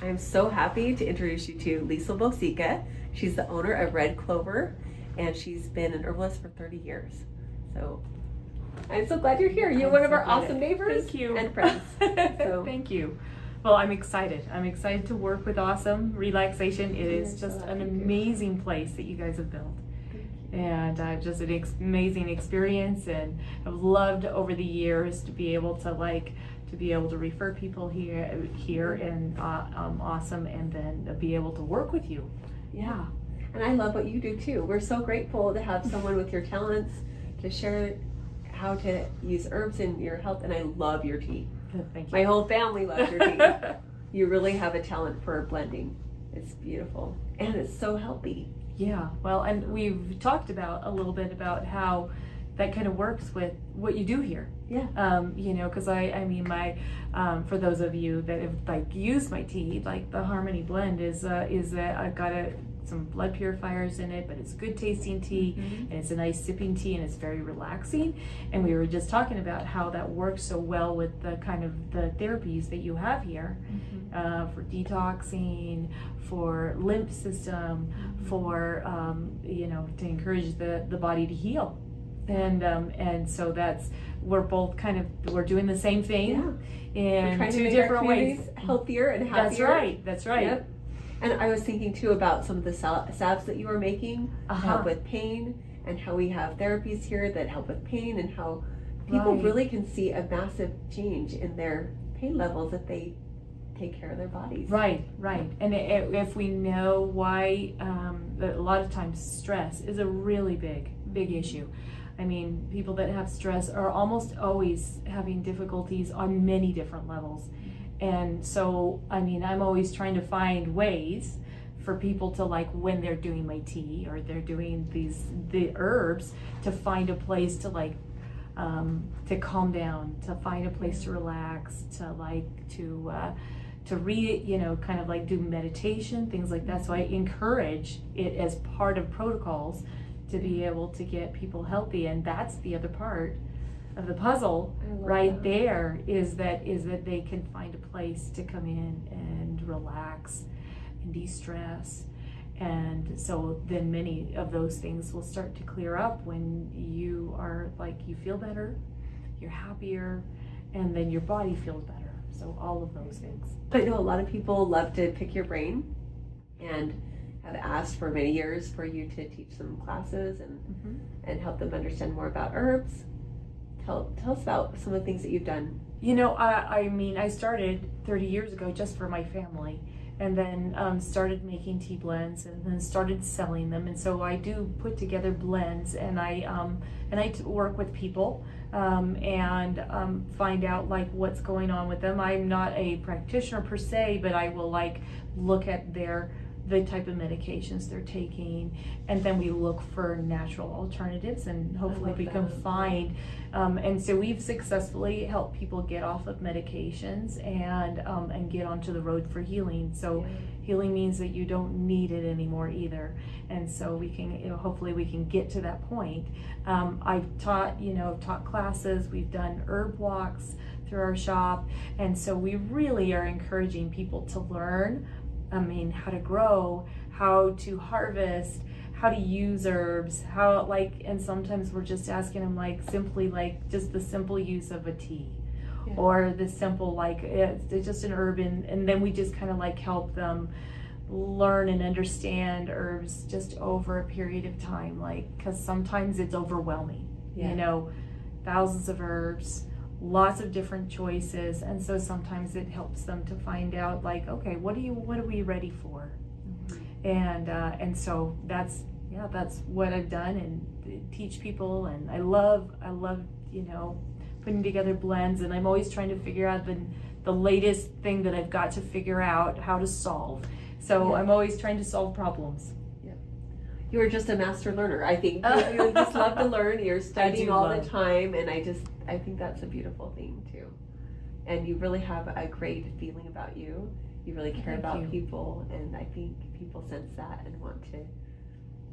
I'm so happy to introduce you to Liesl Vosika. She's the owner of Red Clover, and she's been an herbalist for 30 years. So I'm so glad you're here. You're one of our awesome neighbors. Thank you. And friends. So. Thank you. Well, I'm excited. I'm excited to work with Ahhhsome Relaxation. It is just an amazing place that you guys have built. And just an amazing experience, and I've loved over the years to be able to refer people here and Ahhsome, and then be able to work with you. Yeah, and I love what you do too. We're so grateful to have someone with your talents to share how to use herbs in your health, and I love your tea. Thank you. My whole family loves your tea. You really have a talent for blending. It's beautiful, and it's so healthy. Yeah, well, and we've talked about a little bit about how that kind of works with what you do here. Yeah. You know, because I mean, for those of you that have used my tea, the Harmony blend is I've got some blood purifiers in it, but it's good tasting tea, and it's a nice sipping tea, and it's very relaxing. And we were just talking about how that works so well with the kind of the therapies that you have here, for detoxing, for lymph system, for you know, to encourage the body to heal. And so we're both we're doing the same thing in two different ways. Healthier and happier. That's right. Yep. And I was thinking too about some of the salves that you are making to help with pain, and how we have therapies here that help with pain, and how people really can see a massive change in their pain levels if they take care of their bodies. Right. And if we know why, a lot of times stress is a really big issue. I mean, people that have stress are almost always having difficulties on many different levels. And so, I mean, I'm always trying to find ways for people to, when they're doing my tea or they're doing the herbs, to find a place to calm down, to find a place to relax, to read, you know, kind of do meditation, things like that. So I encourage it as part of protocols to be able to get people healthy. And that's the other part of the puzzle there, is that they can find a place to come in and relax and de-stress. And so then many of those things will start to clear up when you are you feel better, you're happier, and then your body feels better. So all of those things. I know a lot of people love to pick your brain, and have asked for many years for you to teach some classes and help them understand more about herbs. Tell us about some of the things that you've done. You know, I mean, I started 30 years ago just for my family, and then started making tea blends, and then started selling them. And so I do put together blends, and I work with people and find out what's going on with them. I'm not a practitioner per se, but I will look at the type of medications they're taking, and then we look for natural alternatives, and hopefully we can find and so we've successfully helped people get off of medications and get onto the road for healing. So healing means that you don't need it anymore either, and so we can, you know, hopefully we can get to that point. I've taught classes, we've done herb walks through our shop, and so we really are encouraging people to learn, how to grow, how to harvest, how to use herbs, and sometimes we're just asking them simply just the simple use of a tea, or the simple it's just an herb, and then we just kind of help them learn and understand herbs just over a period of time, because sometimes it's overwhelming, you know, thousands of herbs, lots of different choices, and so sometimes it helps them to find out okay, what are we ready for? And so that's what I've done, and teach people, and I love you know, putting together blends, and I'm always trying to figure out the latest thing that I've got to figure out how to solve. So I'm always trying to solve problems. You are just a master learner. I think you just love to learn. You're studying all the time, and I think that's a beautiful thing too. And you really have a great feeling about you. You really care about people, and I think people sense that and want to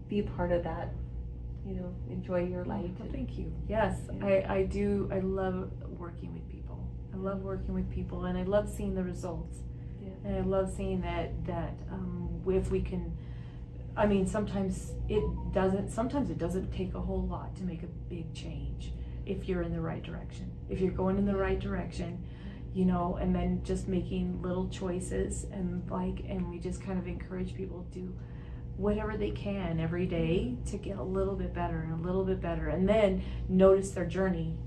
be a part of that. You know, enjoy your life. Well, thank you. Yes, I do. I love working with people. I love working with people, and I love seeing the results. And I love seeing that if we can, I mean, sometimes it doesn't take a whole lot to make a big change if you're in the right direction. If you're going in the right direction, you know, and then just making little choices and we just kind of encourage people to do whatever they can every day to get a little bit better and a little bit better, and then notice their journey.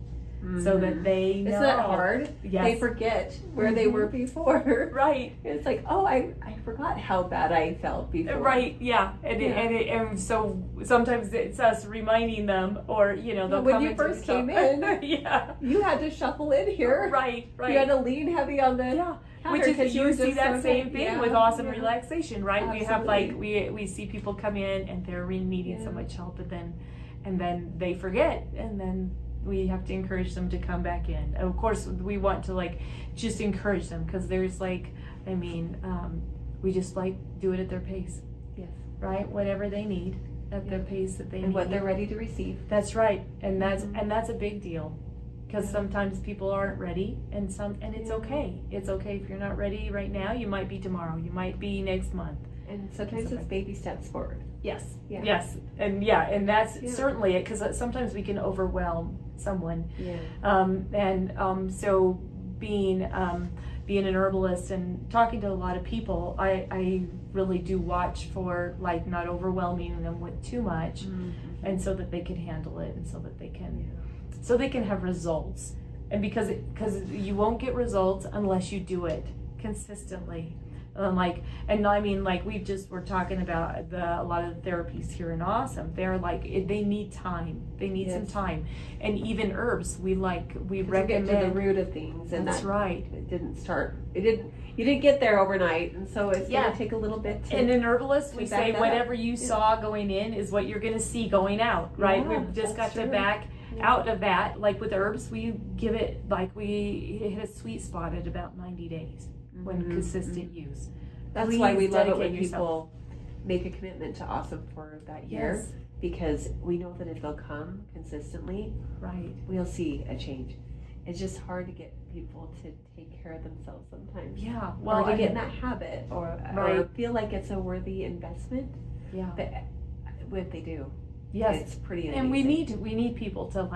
So that they know. Isn't that hard? Yes. They forget where they were before. Right. It's like, oh, I forgot how bad I felt before. Right, yeah. And so sometimes it's us reminding them, or, you know, they'll when come you into first the came shop. in, yeah. you had to shuffle in here. Right. You had to lean heavy on the counter, Which is, 'cause you were see just that so same bad. thing with Ahhhsome Relaxation, right? Absolutely. We have we see people come in and they're really needing so much help, and then they forget, and then we have to encourage them to come back in. And of course, we want to just encourage them, because there's we just do it at their pace. Yes. Right? Whatever they need at their pace that they need. And what they're ready to receive. That's right. And that's a big deal. Because sometimes people aren't ready, and it's okay. It's okay if you're not ready right now. You might be tomorrow. You might be next month. And sometimes it's baby steps forward. Yes. Yeah. Yes. And that's certainly it, because sometimes we can overwhelm someone. Yeah. So being an herbalist and talking to a lot of people, I really do watch for not overwhelming them with too much, and so that they can handle it, and so that they can have results. And because you won't get results unless you do it consistently. We're talking about a lot of the therapies here in Ahhsome. They're they need time. They need some time. And even herbs, we recommend. Get to the root of things, and that's right. It didn't start. You didn't get there overnight, and so it's going to take a little bit. And in Herbalist, we say whatever you saw going in is what you're going to see going out. Right? Yeah, We've just got true. to back out of that. With herbs, we give it we hit a sweet spot at about 90 days. When consistent use. That's why we love it when people make a commitment to Ahhsome for that year, because we know that if they'll come consistently, we'll see a change. It's just hard to get people to take care of themselves sometimes. Yeah, or to get in that habit, or feel like it's a worthy investment. Yeah, but what they do. Yes, it's pretty amazing. And we need people to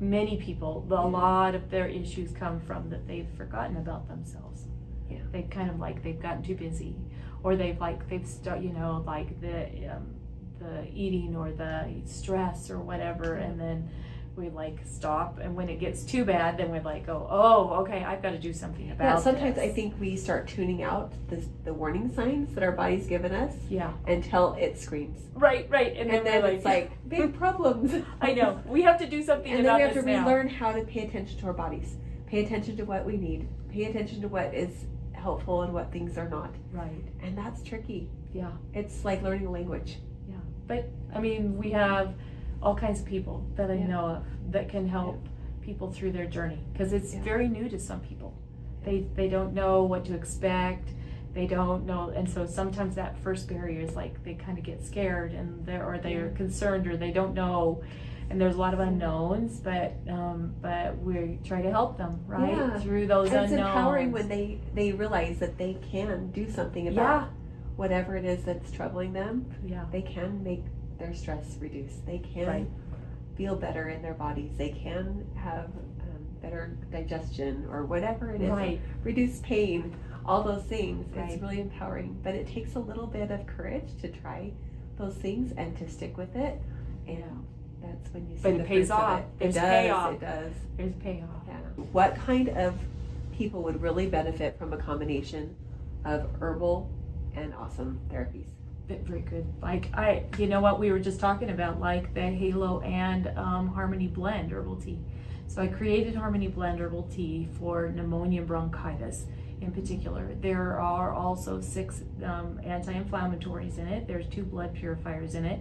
many people. A lot of their issues come from that they've forgotten about themselves. Yeah. They kind of they've gotten too busy, or they've the eating or the stress or whatever, and then we stop, and when it gets too bad, then we're okay, I've got to do something about it. Yeah, sometimes I think we start tuning out the warning signs that our body's given us. Yeah. Until it screams. Right, and then it's big problems. I know. We have to do something and about then we have this to now. relearn how to pay attention to our bodies. Pay attention to what we need. Pay attention to what is helpful and what things are not. Right. And that's tricky. Yeah. It's like learning a language. Yeah. But we have all kinds of people that I know of that can help people through their journey, because it's very new to some people. They don't know what to expect. They don't know, and so sometimes that first barrier is they kind of get scared, and they're concerned, or they don't know. And there's a lot of unknowns, but we try to help them through those unknowns. It's empowering when they realize that they can do something about whatever it is that's troubling them. Yeah, they can make their stress reduce. They can feel better in their bodies. They can have better digestion, or whatever it is. Reduce pain. All those things. It's really empowering, but it takes a little bit of courage to try those things and to stick with it. And that's when you see the pays off. It does. Payoff. It does. There's payoff. Yeah. What kind of people would really benefit from a combination of herbal and Ahhsome therapies? Very good. You know what we were just talking about, the Halo and Harmony Blend herbal tea. So I created Harmony Blend herbal tea for pneumonia bronchitis in particular. There are also 6 anti-inflammatories in it. There's 2 blood purifiers in it.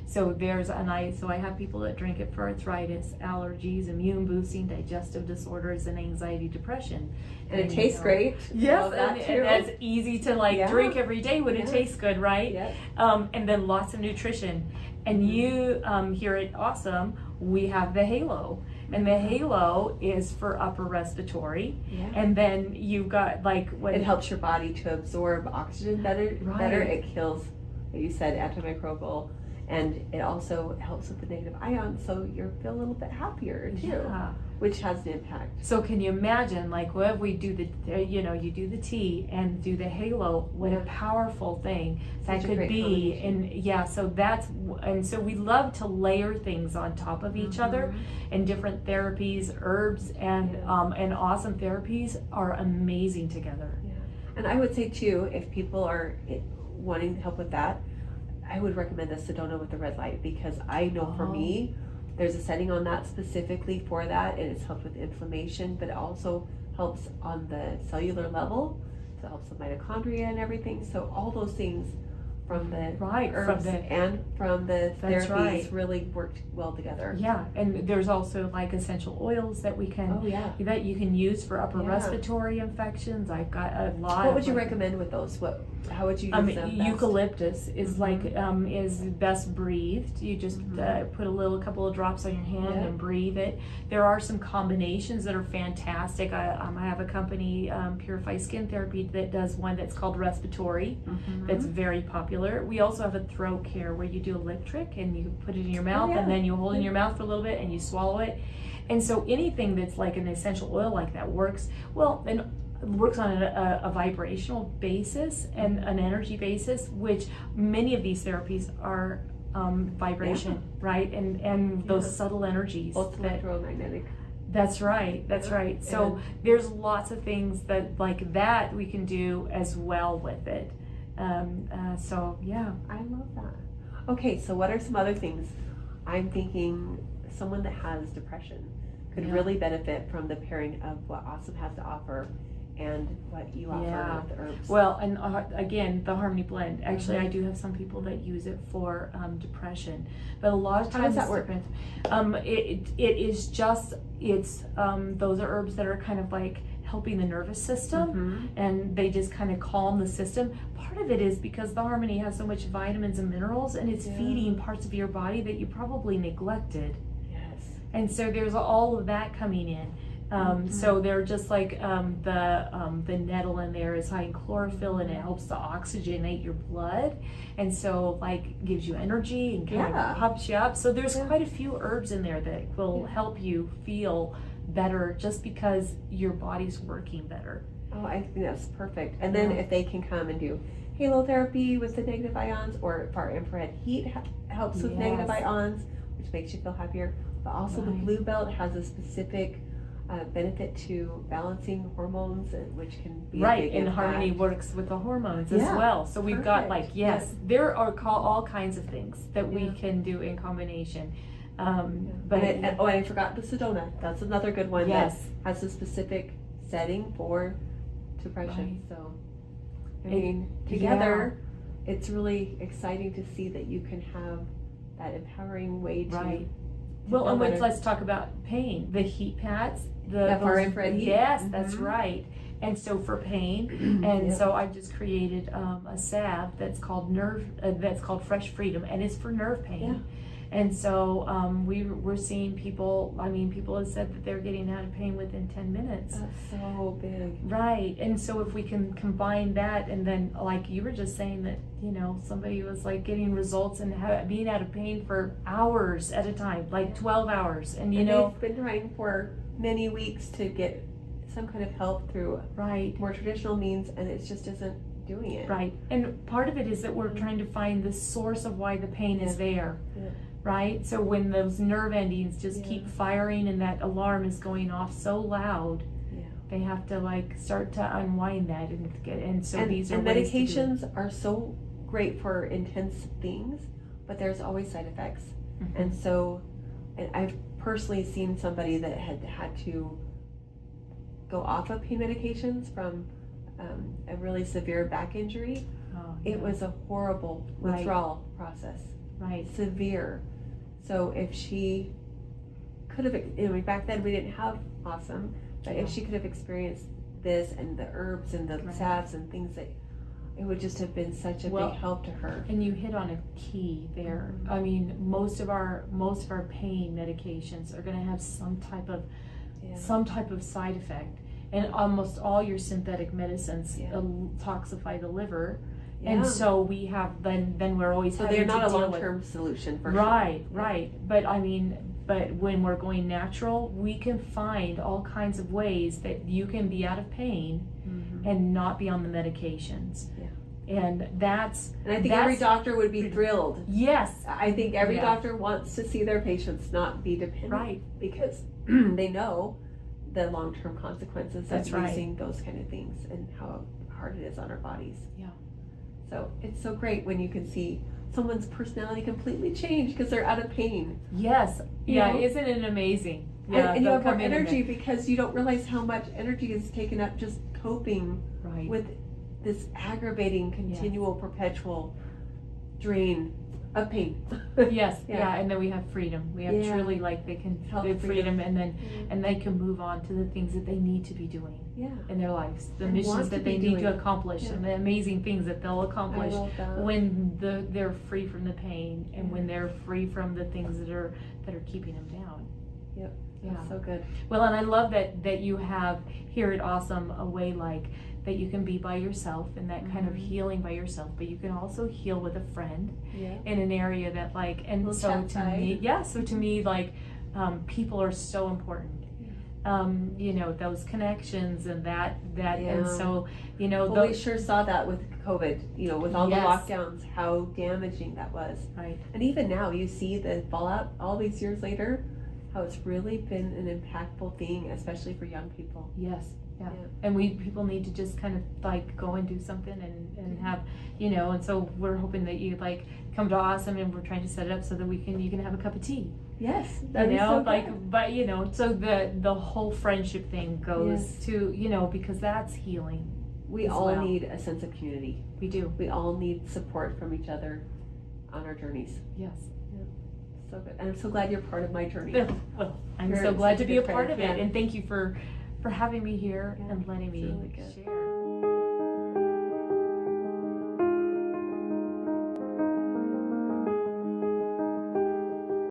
So I have people that drink it for arthritis, allergies, immune boosting, digestive disorders, and anxiety, depression. And it tastes great. Yes, and it's easy to drink every day when it tastes good, right? Yes. And then lots of nutrition. And you here at Ahhsome, we have the Halo. And the halo is for upper respiratory. Yeah. And then you've got like when it helps your body to absorb oxygen better. Right. Better. It kills, like you said, antimicrobial, and it also helps with the negative ions, so you feel a little bit happier too, Yeah. which has an impact. So can you imagine, like, what if we do the, you know, you do the tea and do the halo? What a powerful thing that Such a could great be. combination. And yeah, so that's, and so we love to layer things on top of each other, and different therapies, herbs, and awesome therapies are amazing together. Yeah. And I would say too, if people are wanting help with that, I would recommend the Sedona with the red light, because I know for me, there's a setting on that specifically for that, and it's helped with inflammation, but it also helps on the cellular level. So it helps with mitochondria and everything. So all those things from the herbs and from the therapies really worked well together. Yeah, and there's also like essential oils that we can that you can use for upper respiratory infections. I've got a lot. What would you recommend with those? How would you use them best? Eucalyptus is like is best breathed. You just put a couple of drops on your hand and breathe it. There are some combinations that are fantastic. I have a company, Purify Skin Therapy, that does one that's called respiratory. That's very popular. We also have a throat care where you do a lip trick and you put it in your mouth and then you hold it in your mouth for a little bit and you swallow it. And so anything that's like an essential oil like that works well, and works on a vibrational basis and an energy basis, which many of these therapies are vibration, right? And those subtle energies. Both electromagnetic. That's right. That's right. So there's lots of things that like that we can do as well with it. So yeah, I love that. Okay, so what are some other things? I'm thinking someone that has depression could really benefit from the pairing of what Ahhsome has to offer and what you offer with the herbs. Well, and again, the Harmony Blend. Actually, I do have some people that use it for depression, but a lot of times, how does that work? It is just those are herbs that are kind of like helping the nervous system, and they just kind of calm the system. Part of it is because the Harmony has so much vitamins and minerals, and it's feeding parts of your body that you probably neglected. Yes. And so there's all of that coming in. So they're just like the nettle in there is high in chlorophyll, and it helps to oxygenate your blood, and so like gives you energy and kind of pops you up. So there's quite a few herbs in there that will help you feel better just because your body's working better. Oh, I think that's perfect. And then if they can come and do halo therapy with the negative ions, or far infrared heat helps with negative ions, which makes you feel happier. But also the blue belt has a specific benefit to balancing hormones, which can be a big and impact. Harmony works with the hormones as well. So we've got like there are all kinds of things that we can do in combination. But and I forgot the Sedona. That's another good one that has a specific setting for depression. So I mean, together, it's really exciting to see that you can have that empowering way to. Well, and let's talk about pain. The heat pads, the far infrared heat. Yes, that's right. And so for pain, and so I've just created a salve that's called Fresh Freedom, and it's for nerve pain. And so we're seeing people. I mean, people have said that they're getting out of pain within 10 minutes. That's so big. Right. And so if we can combine that, and then like you were just saying that, you know, somebody was like getting results and being out of pain for hours at a time, like 12 hours, and they've been trying for many weeks to get some kind of help through more traditional means, and it just isn't doing it. Right. And part of it is that we're trying to find the source of why the pain is there. Right? So when those nerve endings just keep firing and that alarm is going off so loud, they have to like start to unwind that these are medications are so great for intense things, but there's always side effects. And so, and I've personally seen somebody that had to go off of pain medications from a really severe back injury. It was a horrible withdrawal process. Severe. So if she could have, back then we didn't have Ahhsome, but if she could have experienced this and the herbs and the salves and things that it would just have been such a Well, big help to her. And you hit on a key there. Mhm. I mean, most of our pain medications are going to have some type of side effect, and almost all your synthetic medicines toxify the liver, and so we have then we're always so having they're to not a deal long-term solution for right, sure. right. But I mean, but when we're going natural, we can find all kinds of ways that you can be out of pain Mhm. and not be on the medications. And And I think every doctor would be thrilled. Yes. I think every Yeah. doctor wants to see their patients not be dependent, Right. because they know the long-term consequences That's of right. using those kind of things and how hard it is on our bodies. Yeah. So it's so great when you can see someone's personality completely change because they're out of pain. Yes. You Yeah. know? Isn't it amazing? And you they'll have more come in and energy because you don't realize how much energy is taken up just coping Right. with this aggravating, continual, perpetual drain of pain. Yes. Yeah. Yeah. And then we have freedom. We have truly they can Health have freedom, and then Mhm. and they can move on to the things that they need to be doing Yeah. in their lives, the And want missions to that be they need doing. to accomplish, Yeah. and the amazing things that they'll I accomplish love that. when they're free from the pain, and when Yeah. they're free from the things that are keeping them down. Yep. Yeah. That's so good. Well, and I love that you have here at Ahhsome a way that you can be by yourself and that kind of Mhm. healing by yourself, but you can also heal with a friend Yeah. in an area that and Little so chat to side. me, to me, people are so important. Those connections and that and so Well, we sure saw that with COVID, with all the Yes. lockdowns, how damaging that was. right. And even now, you see the fallout all these years later, how it's really been an impactful thing, especially for young people. Yes. Yeah. Yeah. And people need to just kind of go and do something and have, and so we're hoping that you come to Ahhsome, and we're trying to set it up so that you can have a cup of tea. Yes, So the whole friendship thing goes to, because that's healing. we as all well. need a sense of community. We do. We all need support from each other on our journeys. Yes. So good. And I'm so glad you're part of my journey. Well, I'm You're so glad such to a be a good part friend, of it, yeah. and thank you for having me here Yeah, and letting it's me really good. share.